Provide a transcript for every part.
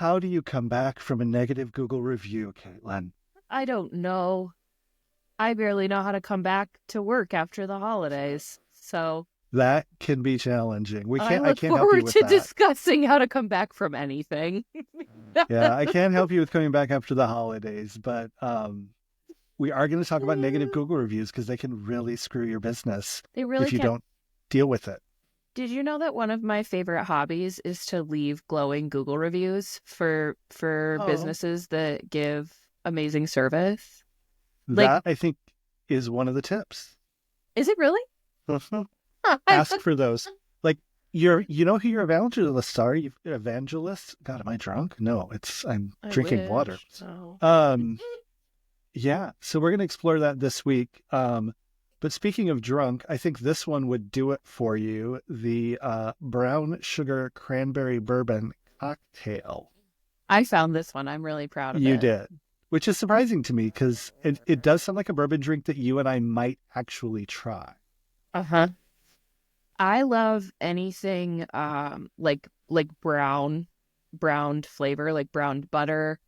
how do you come back from a negative Google review, Caitlin? I don't know. I barely know how to come back to work after the holidays. So That can be challenging. I I look can't help you forward with to that. discussing how to come back from anything. Yeah, I can't help you with coming back after the holidays, but we are going to talk about negative Google reviews because they can really screw your business They really if you can. don't deal with it. Did you know that one of my favorite hobbies is to leave glowing Google reviews for Oh, businesses that give amazing service? Like, that I think is one of the tips. is it really? Ask for those. Like you know who your evangelists are? You evangelists? God, am I drunk? No, I'm I drinking water. wish. So. Um, yeah. So we're gonna explore that this week. But speaking of drunk, I think this one would do it for you. The brown sugar cranberry bourbon cocktail. I found this one. I'm really proud of You it. did. Which is surprising to me because it does sound like a bourbon drink that you and I might actually try. Uh-huh. I love anything like browned flavor, like browned butter.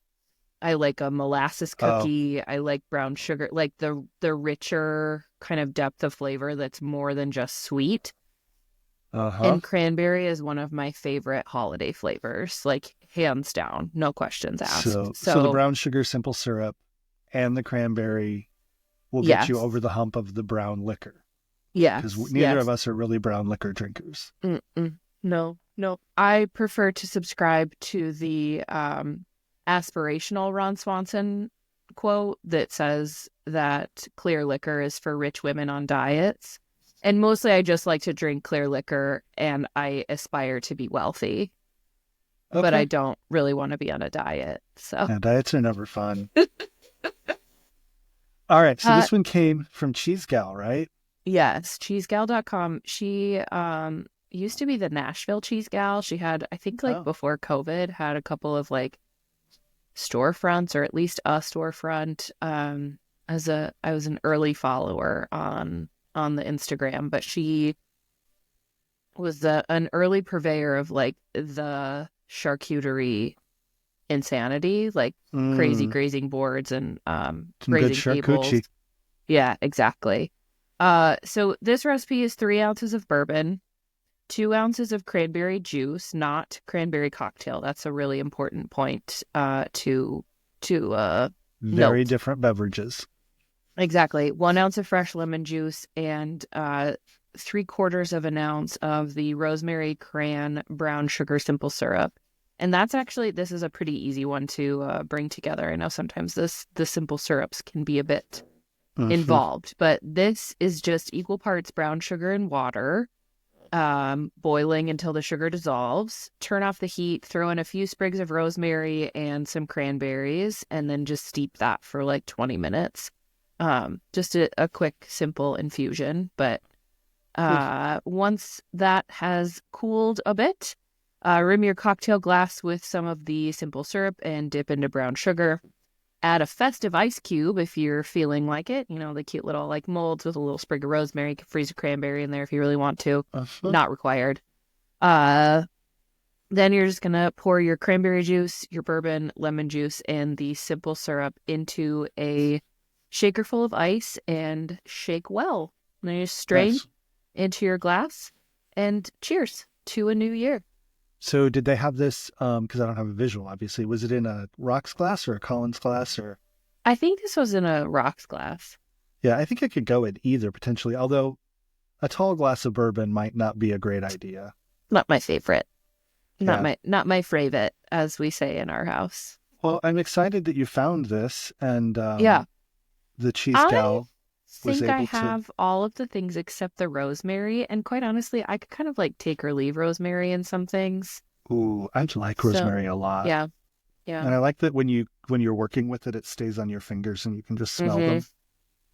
I like a molasses Oh, cookie. I like brown sugar, like the richer kind of depth of flavor that's more than just sweet. uh-huh. And cranberry is one of my favorite holiday flavors, like hands down, no questions asked. So the So, brown sugar simple syrup and the cranberry will get you yes. over the hump of the brown liquor because Yes. neither of Yes. us are really brown liquor drinkers. Mm-mm. No, no. I prefer to subscribe to the aspirational Ron Swanson quote that says that clear liquor is for rich women on diets. And mostly I just like to drink clear liquor and I aspire to be wealthy, but I Okay. don't really want to be on a diet. So, Yeah, diets are never fun. All right. So uh, this one came from Cheese Gal, right? yes, cheesegal.com. She used to be the Nashville cheese gal. She had, I think like Oh, before COVID, had a couple of like storefronts or at least a storefront. I was an early follower on the Instagram, but she was an early purveyor of like the charcuterie insanity, like crazy mm, grazing boards and some good grazing tables. charcuterie. Yeah, exactly. So this recipe is 3 ounces of bourbon, 2 ounces of cranberry juice, not cranberry cocktail. That's a really important point to Very note. different beverages. Exactly. 1 ounce of fresh lemon juice and 3/4 of an ounce of the rosemary cran brown sugar simple syrup. And that's actually, this is a pretty easy one to bring together. I know sometimes the simple syrups can be a bit Hmm. involved, but this is just equal parts brown sugar and water, boiling until the sugar dissolves. Turn off the heat, throw in a few sprigs of rosemary and some cranberries, and then just steep that for like 20 minutes. Just a quick, simple infusion. But once that has cooled a bit, rim your cocktail glass with some of the simple syrup and dip into brown sugar. Add a festive ice cube if you're feeling like it. You know, the cute little like molds with a little sprig of rosemary. You can freeze a cranberry in there if you really want to. Uh-huh. Not required. Uh, then you're just gonna pour your cranberry juice, your bourbon, lemon juice, and the simple syrup into a shaker full of ice and shake well. And then you strain Nice. into your glass and cheers to a new year. So did they have this, because I don't have a visual, obviously, was it in a rocks glass or a Collins glass or? I think this was in a rocks glass. Yeah, I think I could go in either potentially, although a tall glass of bourbon might not be a great idea. Not my favorite. Yeah. Not my favorite, as we say in our house. Well, I'm excited that you found this and Yeah. the cheese I gal was think I able to. have all of the things except the rosemary. And quite honestly, I could kind of like take or leave rosemary in some things. Ooh, I like So, rosemary a lot. yeah, yeah. And I like that when you're working with it, it stays on your fingers and you can just smell Mm-hmm. them,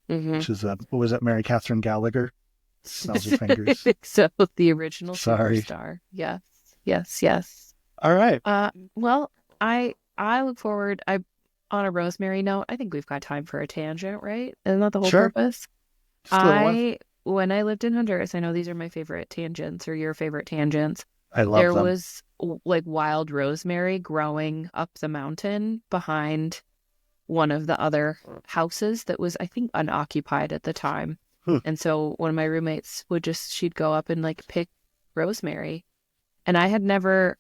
Mm-hmm. which is, what was that, Mary Catherine Gallagher? Smells your fingers. So the original Sorry. superstar. Yes, yes, yes. All right. Well, I look forward. I On a rosemary note, I think we've got time for a tangent, right? Isn't that the whole Sure. purpose? Just a little one. When I lived in Honduras, I know these are my favorite tangents or your favorite tangents. I love There them. was like wild rosemary growing up the mountain behind one of the other houses that was, I think, unoccupied at the time. Hmm. And so one of my roommates she'd go up and like pick rosemary. And I had never,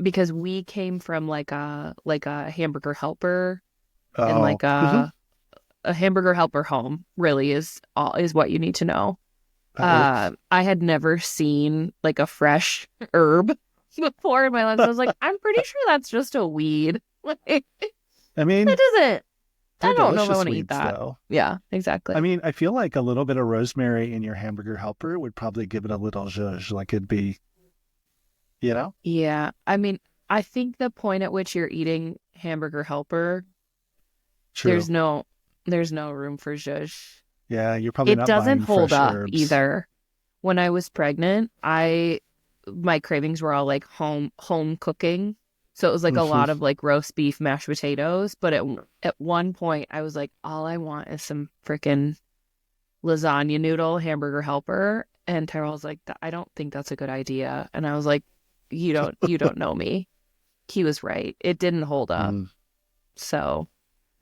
because we came from like a hamburger helper and Oh, like a hamburger helper home really is what you need to know. that works. I had never seen like a fresh herb before in my life. So I was like, I'm pretty sure that's just a weed. Like, I that mean, doesn't, they're I don't know if I delicious want to eat weeds, that. though. Yeah, I exactly. mean, I feel like a little bit of rosemary in your hamburger helper would probably give it a little zhuzh, like it'd be, you know? Yeah. I mean, I think the point at which you're eating hamburger helper, True. there's no there's no room for zhuzh. Yeah, you're probably It not doesn't buying hold fresh up herbs. either. When I was pregnant, I my cravings were all like home cooking. So it was like a Hmm. lot of like roast beef, mashed potatoes. But at one point, I was like, all I want is some freaking lasagna noodle hamburger helper. And Tyrell was like, I don't think that's a good idea. And I was like, you don't know me. He was right. It didn't hold up. Mm, So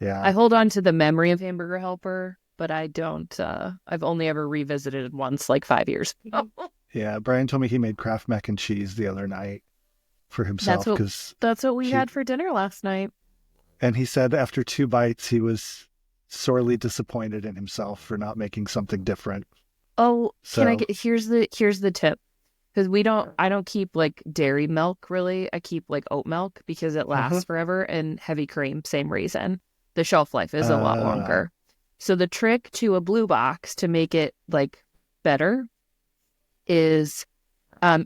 I yeah. hold on to the memory of hamburger helper, but I don't. I've only ever revisited it once, like 5 years ago. Yeah. Brian told me he made Kraft mac and cheese the other night for That's himself what because that's what we he, had for dinner last night. and he said after 2 bites, he was sorely disappointed in himself for not making something different. Oh, can I So, get here's the tip. Because I don't keep like dairy milk really. I keep like oat milk because it uh-huh. lasts forever, and heavy cream, same reason. The shelf life is a lot uh, longer. So the trick to a blue box to make it like better is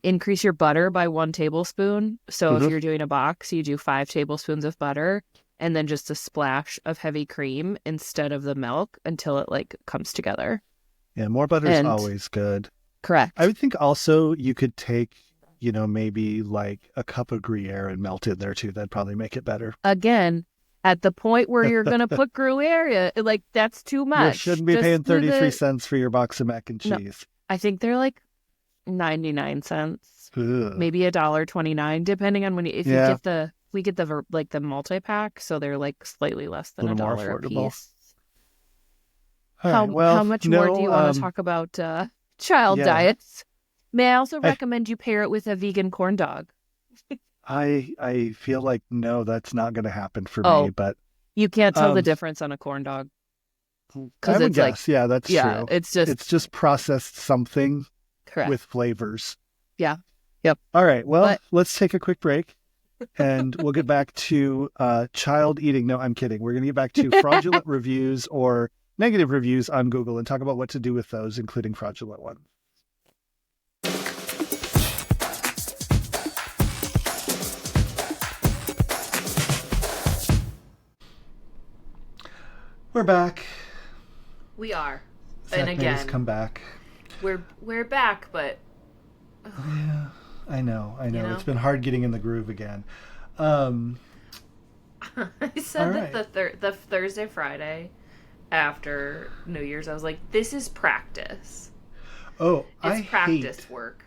increase your butter by 1 tablespoon. So if mhm. you're doing a box, you do 5 tablespoons of butter and then just a splash of heavy cream instead of the milk until it like comes together. Yeah, more butter's And always good. I correct. would think also you could take, maybe like a cup of Gruyere and melt in there too. That'd probably make it better. Again, at the point where you're gonna put Gruyere, like that's too You much. shouldn't be Just paying do 33 the cents for your box of mac and no. cheese. I think they're like 99 cents, Ugh. maybe $1.29, depending on when if you Yeah, get we get like the multi-pack, so they're like slightly less a than a little more dollar a affordable. piece. All right. How Well, much more do no, you want to talk about child yeah. diets? May I also I recommend you pair it with a vegan corn dog? I feel like no, that's not going to happen for me, Oh, but you can't tell the um difference on a corn dog I because would it's like, guess, yeah, that's yeah, true. it's just It's just processed something correct. with flavors. Yeah. Yep. All right. Well, But let's take a quick break and we'll get back to child eating. No, I'm kidding. We're going to get back to fraudulent reviews or negative reviews on Google and talk about what to do with those, including fraudulent ones. We're back. we are. And Zach made us again, come back. we're back, but Yeah, I know. I you know. know, It's been hard getting in the groove again. Um, I all said that right. the Thursday Friday after New Year's, I was like, this is practice. Oh, It's practice work.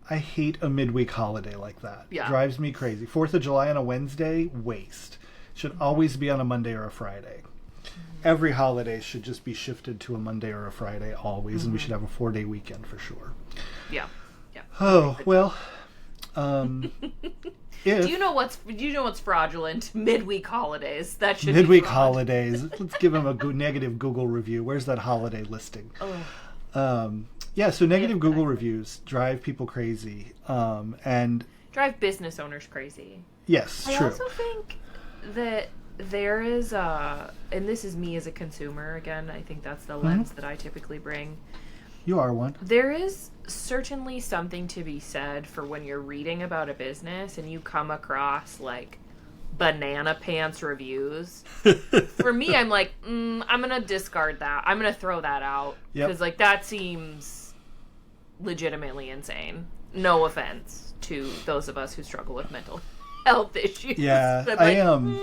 I hate a midweek holiday like that. Yeah. Drives me crazy. 4th of July on a Wednesday, waste. Should always be on a Monday or a Friday. Every holiday should just be shifted to a Monday or a Friday always, and we should have a 4-day weekend for sure. Yeah. Yeah. Oh, well, um, Do if you know what's fraudulent? Midweek holidays. That should be midweek fraud. holidays, let's give them a negative Google review. Where's that holiday listing? Oh, Yeah, so we have negative Google time. reviews drive people crazy. And Drive business owners crazy. yes, I true. also think that there is and this is me as a consumer again, I think that's the lens that I typically bring. You are one. There is certainly something to be said for when you're reading about a business and you come across like banana pants reviews. For me, I'm like, I'm gonna discard that. I'm gonna throw that out Yep. because like that seems legitimately insane. No offense to those of us who struggle with mental health issues. Yeah, But, I like, am.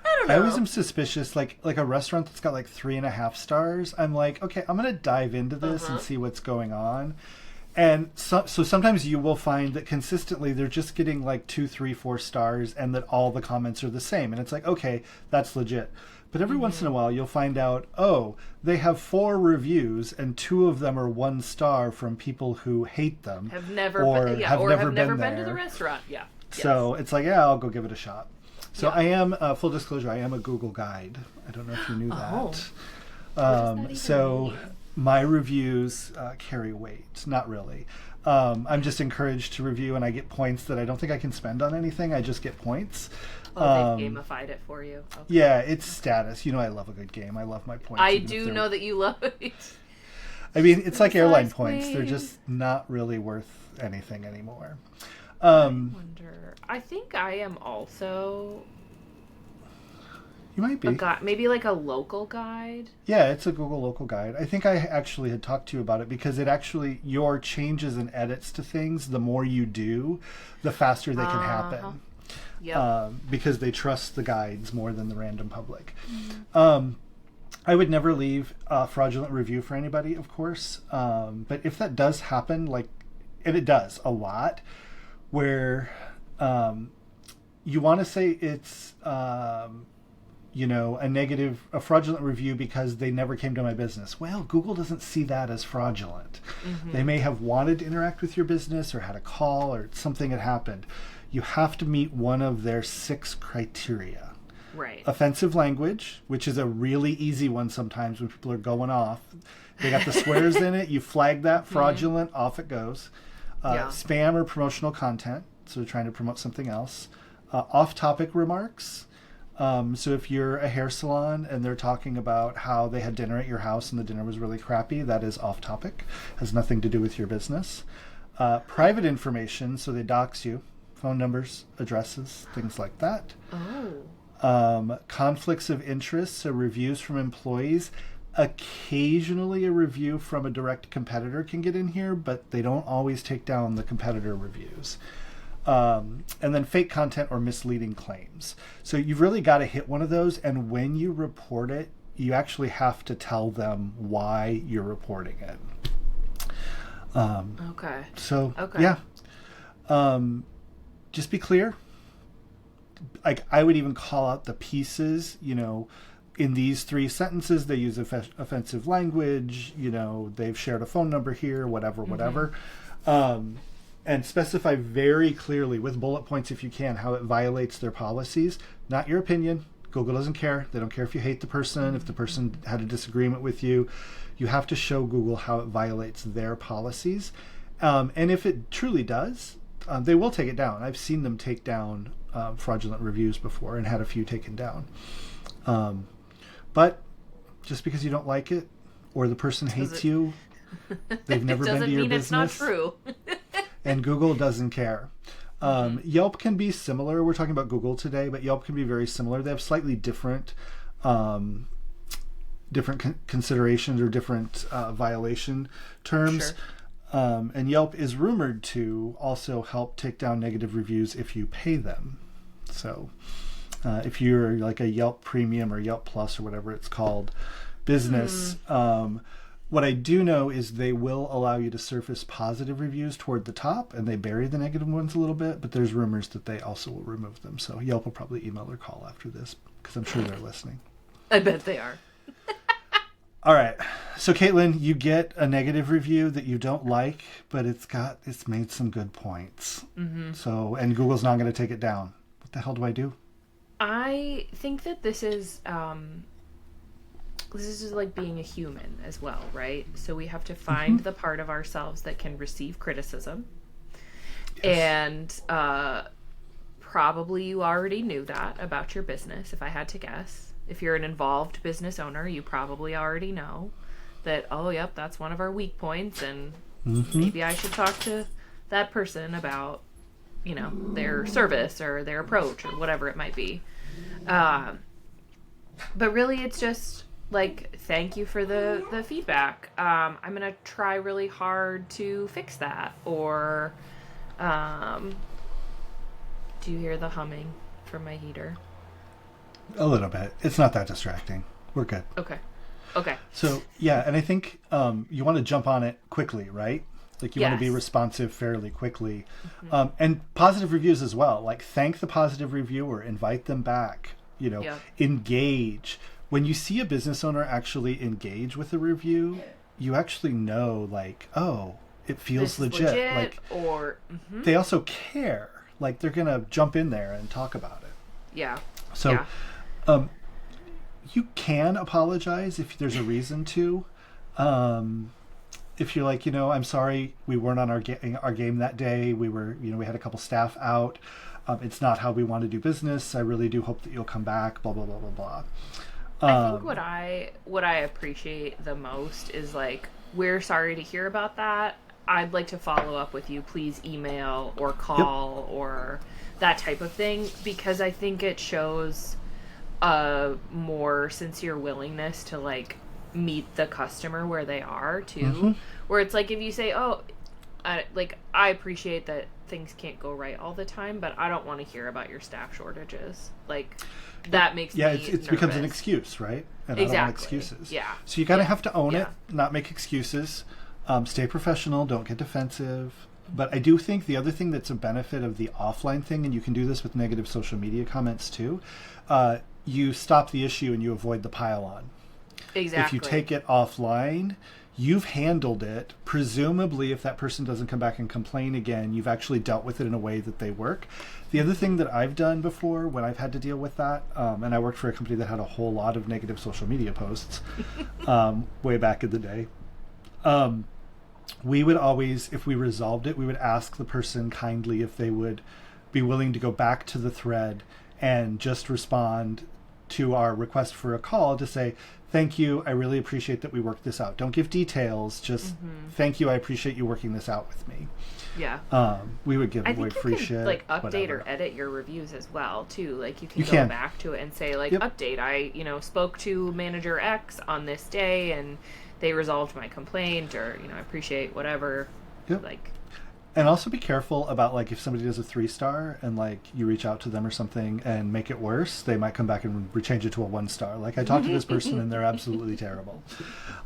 I don't I always know. am suspicious. Like a restaurant that's got like 3.5 stars. I'm like, okay, I'm gonna dive into this and see what's going on. And so sometimes you will find that consistently they're just getting like 2, 3, 4 stars, and that all the comments are the same. And it's like, okay, that's legit. But every once in a while, you'll find out, oh, they have 4 reviews, and 2 of them are 1 star from people who hate them, Have never or been, have or never have never been been to the there. restaurant. Yeah. So it's like, yeah, I'll go give it a shot. So Yeah. I am, full disclosure, I am a Google guide. I don't know if you knew Oh. that. What does that even So mean? my reviews carry weight. Not really. I'm just encouraged to review, and I get points that I don't think I can spend on anything. I just get points. Oh, they've gamified it for you. Okay. Yeah, it's status. You know, I love a good game. I love my points. I even if do they're- know that you love it. I mean, it's like airline Besides points. They're Queen. just not really worth anything anymore. I wonder. I think I am also You might be. a guide, maybe like a local guide. Yeah, it's a Google local guide. I think I actually had talked to you about it because it actually, your changes and edits to things, the more you do, the faster they can happen. Yep. Because they trust the guides more than the random public. I would never leave a fraudulent review for anybody, of course. But if that does happen, like, and it does a lot, where you want to say it's a fraudulent review because they never came to my business. Well, Google doesn't see that as fraudulent. They may have wanted to interact with your business or had a call or something had happened. You have to meet one of their 6 criteria. Right. Offensive language, which is a really easy one sometimes when people are going off. They got the swears in it. You flag that fraudulent, off it goes. Spam or promotional content, so they're trying to promote something else. Off-topic remarks. So if you're a hair salon and they're talking about how they had dinner at your house and the dinner was really crappy, that is off topic. Has nothing to do with your business. Private information, so they dox you. Phone numbers, addresses, things like that. Conflicts of interest, so reviews from employees. Occasionally a review from a direct competitor can get in here, but they don't always take down the competitor reviews. And then fake content or misleading claims. So you've really got to hit one of those, and when you report it, you actually have to tell them why you're reporting it. Okay. So, Okay. yeah. Just be clear. Like, I would even call out the pieces, in these 3 sentences, they use offensive language, they've shared a phone number here, whatever. And specify very clearly with bullet points, if you can, how it violates their policies. Not your opinion. Google doesn't care. They don't care if you hate the person, if the person had a disagreement with you. You have to show Google how it violates their policies. And if it truly does, they will take it down. I've seen them take down fraudulent reviews before and had a few taken down. But just because you don't like it or the person hates you, they've never been to your business. Doesn't mean it's not true. And Google doesn't care. Yelp can be similar. We're talking about Google today, but Yelp can be very similar. They have slightly different considerations or different violation terms. Sure. And Yelp is rumored to also help take down negative reviews if you pay them. So if you're like a Yelp Premium or Yelp Plus or whatever it's called business, what I do know is they will allow you to surface positive reviews toward the top, and they bury the negative ones a little bit, but there's rumors that they also will remove them. So Yelp will probably email or call after this, because I'm sure they're listening. I bet they are. All right. So Caitlin, you get a negative review that you don't like, but it's made some good points. So, and Google's not going to take it down. What the hell do I do? I think that this is like being a human as well, right? So we have to find the part of ourselves that can receive criticism. Yes. And probably you already knew that about your business, if I had to guess. If you're an involved business owner, you probably already know that, oh, yep, that's one of our weak points, and maybe I should talk to that person about, their service or their approach or whatever it might be. But really, it's just like, thank you for the feedback. I'm going to try really hard to fix that. Or do you hear the humming from my heater? A little bit. It's not that distracting. We're good. Okay. So, yeah, and I think you want to jump on it quickly, right? Like you want to be Yes. responsive fairly quickly. Hmm. And positive reviews as well. Like thank the positive reviewer, invite them back, Yeah. engage. When you see a business owner actually engage with a review, you actually know like, oh, it feels This is legit. legit, Like or they also care. Like they're going to jump in there and talk about it. yeah, So yeah, um, you can apologize if there's a reason to. Um, if you're like, I'm sorry, we weren't on our game that day. We were, we had a couple staff out. It's not how we want to do business. I really do hope that you'll come back. Blah blah blah blah blah. I think what I appreciate the most is like, we're sorry to hear about that. I'd like to follow up with you. Please email or Yep. call or that type of thing, because I think it shows a more sincere willingness to like meet the customer where they are Mm-hmm. too. Where it's like, if you say, "Oh, I appreciate that things can't go right all the time, but I don't want to hear about your staff shortages." Like that makes Yeah, me it's becomes an nervous. excuse, right? And I don't want Exactly. excuses. Yeah. So you kind of Yeah. have to own it, Yeah. not make excuses. Stay professional. Don't get defensive. But I do think the other thing that's a benefit of the offline thing, and you can do this with negative social media comments too, you stop the issue and you avoid the pile on. Exactly. If you take it offline, you've handled it. Presumably, if that person doesn't come back and complain again, you've actually dealt with it in a way that they work. The other thing that I've done before when I've had to deal with that, and I worked for a company that had a whole lot of negative social media posts way back in the day. We would always, if we resolved it, we would ask the person kindly if they would be willing to go back to the thread and just respond to our request for a call to say, thank you, I really appreciate that we worked this out. Don't give details, just thank you, I appreciate you working this out with me. Yeah. We would give I away think you free can shit. like update whatever. or edit your reviews as well too. Like you can You go can. back to it and say like, Yep. update. I spoke to manager X on this day and they resolved my complaint, or I appreciate whatever. Yep. Like And also be careful about like if somebody does a 3-star and like you reach out to them or something and make it worse, they might come back and change it to a 1-star. Like I talked to this person and they're absolutely terrible.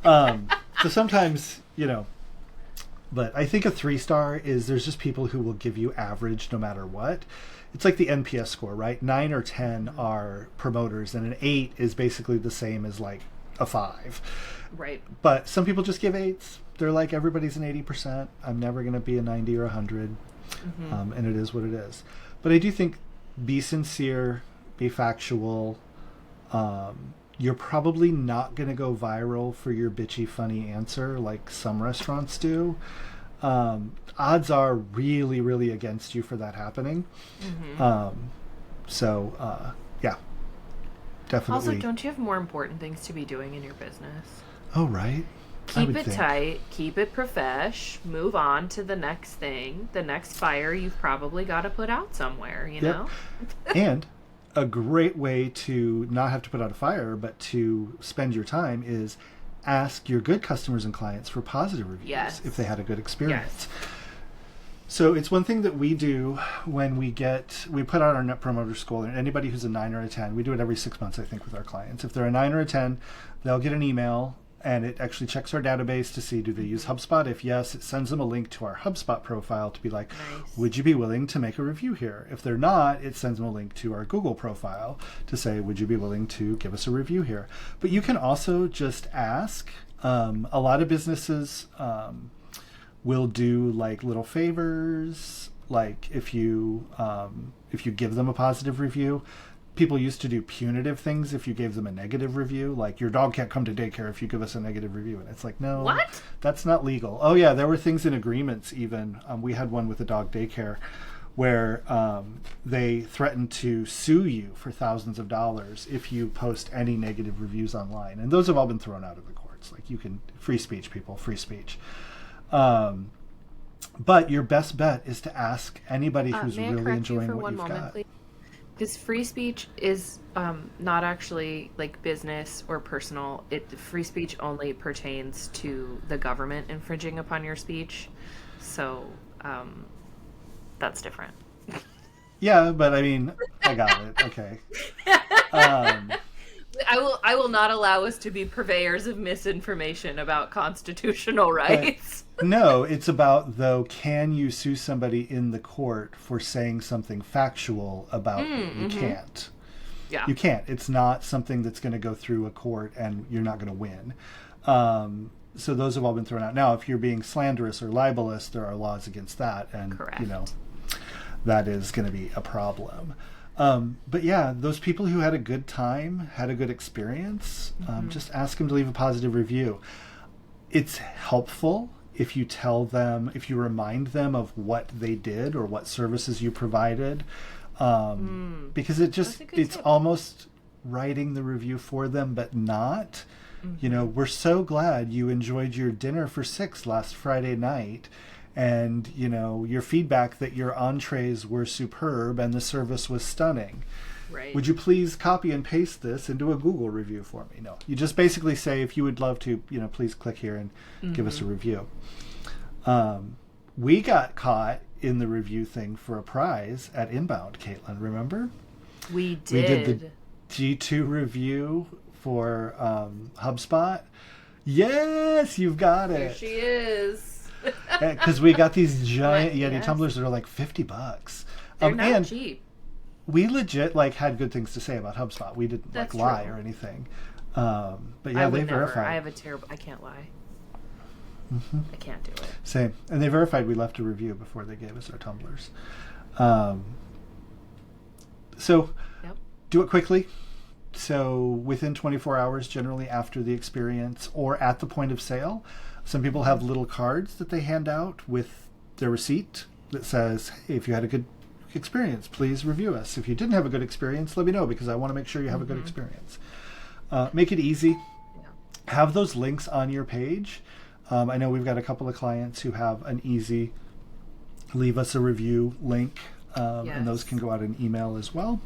So sometimes, but I think a 3-star is there's just people who will give you average no matter what. It's like the NPS score, right? 9 or 10 are promoters and an 8 is basically the same as like a 5. right. But some people just give 8s. They're like, everybody's an 80%. I'm never going to be a 90 or 100. And it is what it is. But I do think be sincere, be factual. You're probably not going to go viral for your bitchy, funny answer like some restaurants do. Odds are really, really against you for that happening. Yeah, definitely. Also, don't you have more important things to be doing in your business? Oh, right. I Keep would it think. tight, keep it profesh, move on to the next thing. The next fire you've probably got to put out somewhere, you know? And a great way to not have to put out a fire, but to spend your time is ask your good customers and clients for positive reviews Yes. if they had a good experience. Yes. So it's one thing that we do when we put out our net promoter score, and anybody who's a 9 or a 10, we do it every 6 months, I think, with our clients. If they're a 9 or a 10, they'll get an email and it actually checks our database to see, do they use HubSpot? If yes, it sends them a link to our HubSpot profile to be like, Nice. would you be willing to make a review here? If they're not, it sends them a link to our Google profile to say, would you be willing to give us a review here? But you can also just ask. A lot of businesses will do like little favors, like if you give them a positive review. People used to do punitive things if you gave them a negative review, like your dog can't come to daycare if you give us a negative review. And it's like, no, What? that's not legal. Oh yeah, there were things in agreements even. We had one with a dog daycare where they threatened to sue you for thousands of dollars if you post any negative reviews online. And those have all been thrown out of the courts. Like free speech, people, free speech. But your best bet is to ask anybody who's May I really correct you enjoying for what one you've moment, got. please? Because free speech is not actually like business or personal. Free speech only pertains to the government infringing upon your speech. So that's different. Yeah, but I mean, I got it. Okay. I will not allow us to be purveyors of misinformation about constitutional rights. No, it's about, though, can you sue somebody in the court for saying something factual about you? You Mm-hmm. can't. Yeah. You can't. It's not something that's going to go through a court and you're not going to win. So those have all been thrown out. Now, if you're being slanderous or libelous, there are laws against that. And, Correct. that is going to be a problem. But yeah, those people who had a good time, had a good experience, just ask them to leave a positive review. It's helpful if you tell them, if you remind them of what they did or what services you provided, because That's a good it's tip. almost writing the review for them, but not. We're so glad you enjoyed your dinner for six last Friday night. And, your feedback that your entrees were superb and the service was stunning. Right. Would you please copy and paste this into a Google review for me? No. You just basically say, if you would love to, please click here and give us a review. We got caught in the review thing for a prize at Inbound, Caitlin, remember? We We did the did. G2 review for HubSpot. Yes, you've got Here it. she is. Because we got these giant Yeti Yes. tumblers that are like $50. They're not And cheap. we legit had good things to say about HubSpot. We didn't That's lie true. or anything. But yeah, I they would never. verified. I have a terrible. I can't lie. I can't do it. Same. And they verified we left a review before they gave us our tumblers. Um, so Yep. do it quickly. So within 24 hours, generally after the experience or at the point of sale, some people have little cards that they hand out with their receipt that says, hey, if you had a good experience, please review us. If you didn't have a good experience, let me know because I want to make sure you have a good experience. Make it easy. Yeah. Have those links on your page. I know we've got a couple of clients who have an easy leave us a review link, and those Yes. can go out in email as well.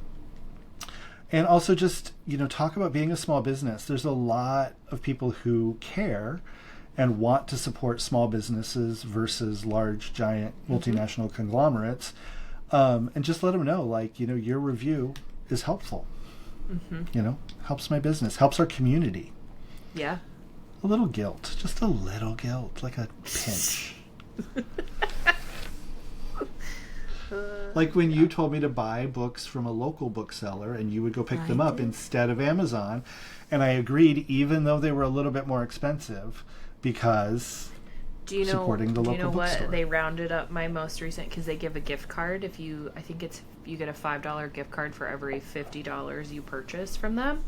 And also just, talk about being a small business. There's a lot of people who care and want to support small businesses versus large, giant multinational conglomerates. And just let them know, your review is helpful. Helps my business, helps our community. Yeah. A little guilt, just a little guilt, like a pinch. Like when you told me to buy books from a local bookseller and you would go pick them up instead of Amazon. And I agreed, even though they were a little bit more expensive, because supporting the do you local know what bookstore. they rounded up my most recent, because they give a gift card if you, I think it's, you get a $5 gift card for every $50 you purchase from them.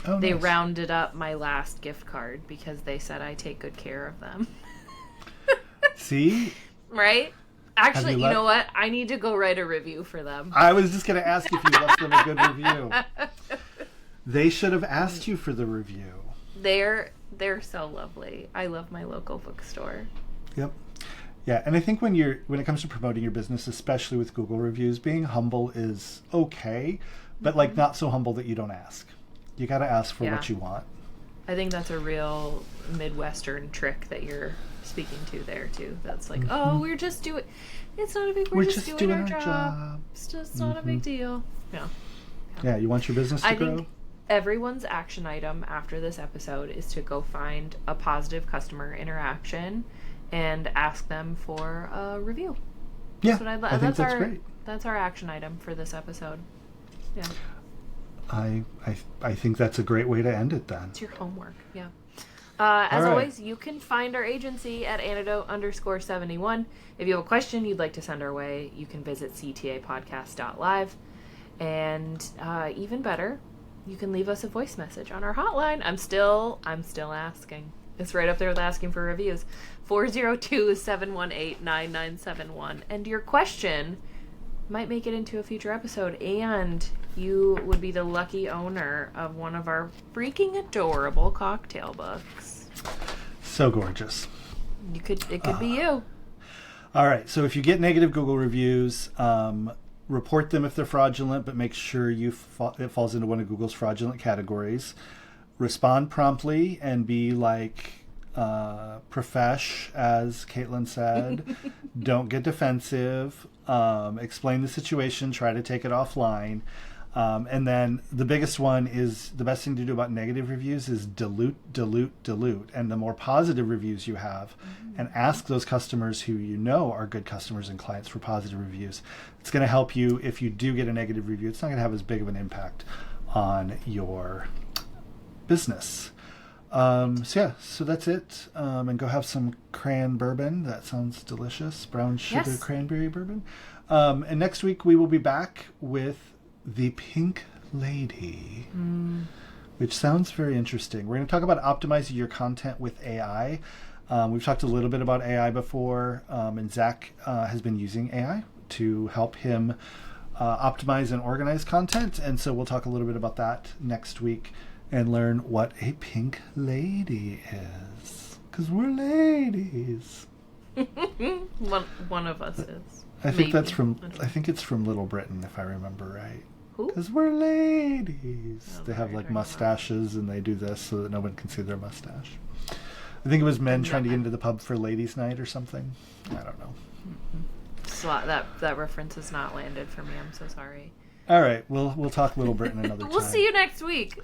Oh, They nice. rounded up my last gift card because they said I take good care of them. See? Right? Actually, you you let- know what? I need to go write a review for them. I was just going to ask if you left them a good review. They should have asked you for the review. They're so lovely. I love my local bookstore. Yep. Yeah, and I think when it comes to promoting your business, especially with Google reviews, being humble is okay, but not so humble that you don't ask. You got to ask for what Yeah. you want. I think that's a real Midwestern trick that you're speaking to there too. That's like, oh, we're just doing. It's not a big. We're just doing our job. It's just not a big deal. Yeah. Yeah, you want your business to I grow? think everyone's action item after this episode is to go find a positive customer interaction and ask them for a review. Yeah, That's what I think that's our, great. That's our action item for this episode. Yeah. I think that's a great way to end it then. It's your homework. Yeah. As All right. always, you can find our agency at Antidote_71. If you have a question you'd like to send our way, you can visit ctapodcast.live. And even better, you can leave us a voice message on our hotline. I'm still asking. It's right up there with asking for reviews. 402-718-9971. And your question might make it into a future episode, and you would be the lucky owner of one of our freaking adorable cocktail books. So gorgeous. It could be you. All right, so if you get negative Google reviews, report them if they're fraudulent, but make sure it falls into one of Google's fraudulent categories. Respond promptly and be profesh, as Caitlin said. Don't get defensive. Explain the situation. Try to take it offline. And then the biggest one is the best thing to do about negative reviews is dilute. And the more positive reviews you have, and ask those customers who you know are good customers and clients for positive reviews. It's going to help you if you do get a negative review. It's not going to have as big of an impact on your business. So that's it. And go have some cran bourbon. That sounds delicious. Brown sugar cranberry bourbon. And next week we will be back with the Pink Lady, which sounds very interesting. We're going to talk about optimizing your content with AI. We've talked a little bit about AI before, and Zach has been using AI to help him optimize and organize content. And so we'll talk a little bit about that next week and learn what a pink lady is. Because we're ladies. One of us is. I think it's from Little Britain, if I remember right. Who? Because we're ladies. They have like mustaches and they do this so that no one can see their mustache. I think it was men trying to get into the pub for ladies' night or something. I don't know. So that reference has not landed for me. I'm so sorry. All right, we'll talk Little Britain another time. We'll see you next week.